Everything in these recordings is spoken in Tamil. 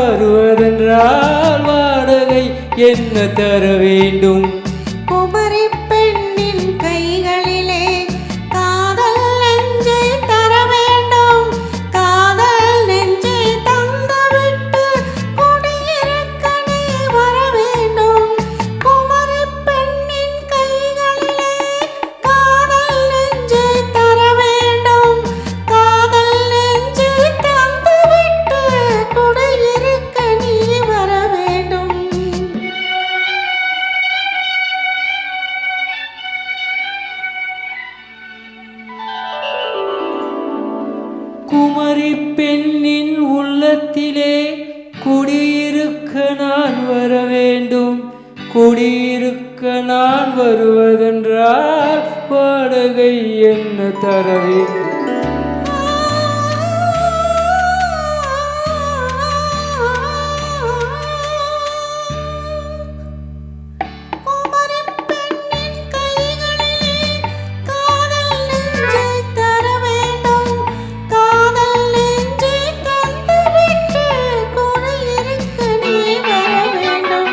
வருவதென்றால் வாடகை என்ன தர வேண்டும்? குமரி பெண்ணின் கைகளிலே காதல் நெஞ்சை தர வேண்டும். காதல் நெஞ்சை தந்துவிட்டு குடியிருக்க நீ வர வேண்டும். குமரி பெண்ணின் கைகளிலே காதல் நெஞ்சை தர வேண்டும். காதல் நெஞ்சை தந்துவிட்டு குடியிருக்க நீ வர வேண்டும். குமரி பெண்ணின் உள்ளத்திலே குடியிருக்க நான் வர வேண்டும். குடியிருக்க நான் வருவதென்றால் வாடகை என்ன தர வேண்டும்? குமரி பெண்ணின் கைகளிலே காதல் நெஞ்சை தர வேண்டும். காதல் நெஞ்சை தந்துவிட்டு குடியிருக்க நீ வர வேண்டும்.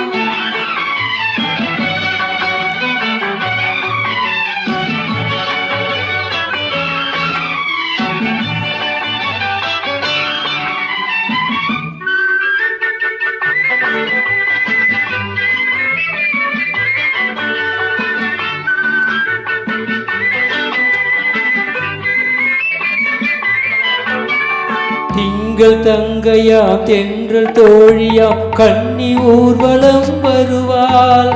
திங்கள் தங்கையாம் தென்றல் தோழியாம் கன்னி ஊர்வலம் வருவாள்.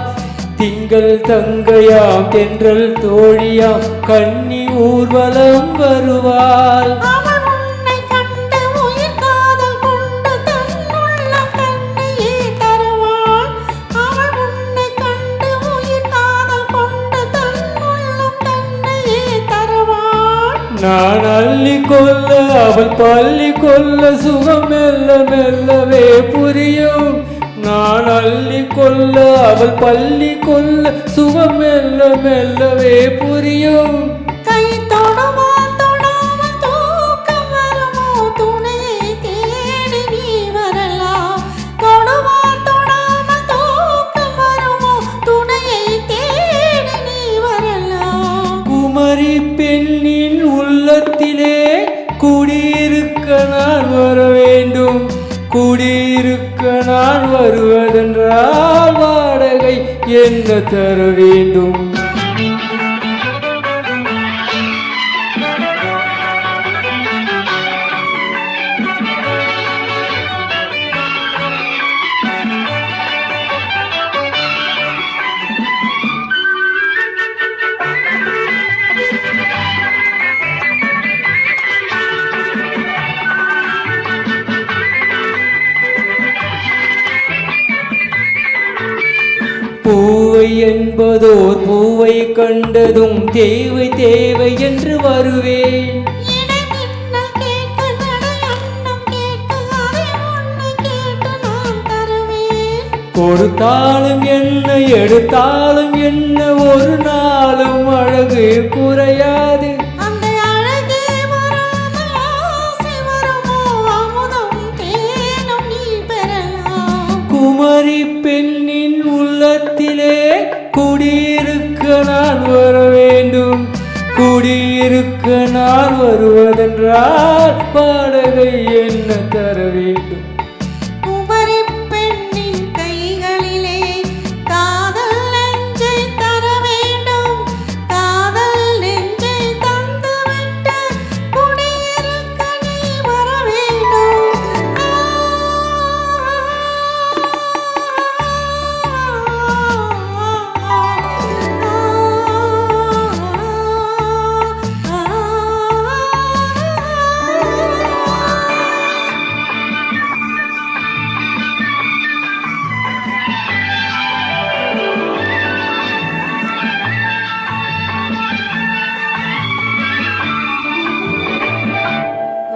திங்கள் தங்கையாம் தென்றல் தோழியாம் கன்னி ஊர்வலம் வருவாள். அவள் உன்னை கண்டு உயிர் காதல் கொண்டு தன்னுள்ளம் தன்னையே தருவாள். அவள் உன்னை கண்டு உயிர் காதல் கொண்டு தன்னுள்ளம் தன்னையே தருவாள். நான் அள்ளி கொல்ல அவள் பள்ளி கொல்ல சுகம் மெல்ல மெல்லவே புரியும். நான் அள்ளி கொல்ல அவள் பள்ளி கொல்ல சுகம் மெல்ல மெல்லவே புரியும். கை தொடுமா தொடாமல் தூக்கம் வருமோ? துணையை தேடி நீ வரலாம். தொடுமா தொடாமல் தூக்கம் வருமோ? துணையை தேடி நீ வரலாம். குமரி பெண்ணின் உள்ளத்திலே குடியிருக்க நான் வர வேண்டும். குடியிருக்க நான் வருவதென்றால் வாடகை என்ன தர வேண்டும்? பூவை என்பதோர் பூவை கண்டதும் தேவை தேவை என்று வருவேன். இடை மின்னல் கேட்க நடை அன்னம் கேட்க அதை உன்னை கேட்டு நான் தருவேன். கொடுத்தாலும் என்ன எடுத்தாலும் என்ன ஒரு நாளும் அழகு குறையாது. அந்த அழகே வராமல் ஆசை வருமோ? அமுதம் தேனும் நீ பெறலாம். குமரி பெண்ணின் உள்ளத்திலே குடியிருக்க நான் வர வேண்டும். குடியிருக்க நான் வருவதென்றால் வாடகை என்ன தர வேண்டும்?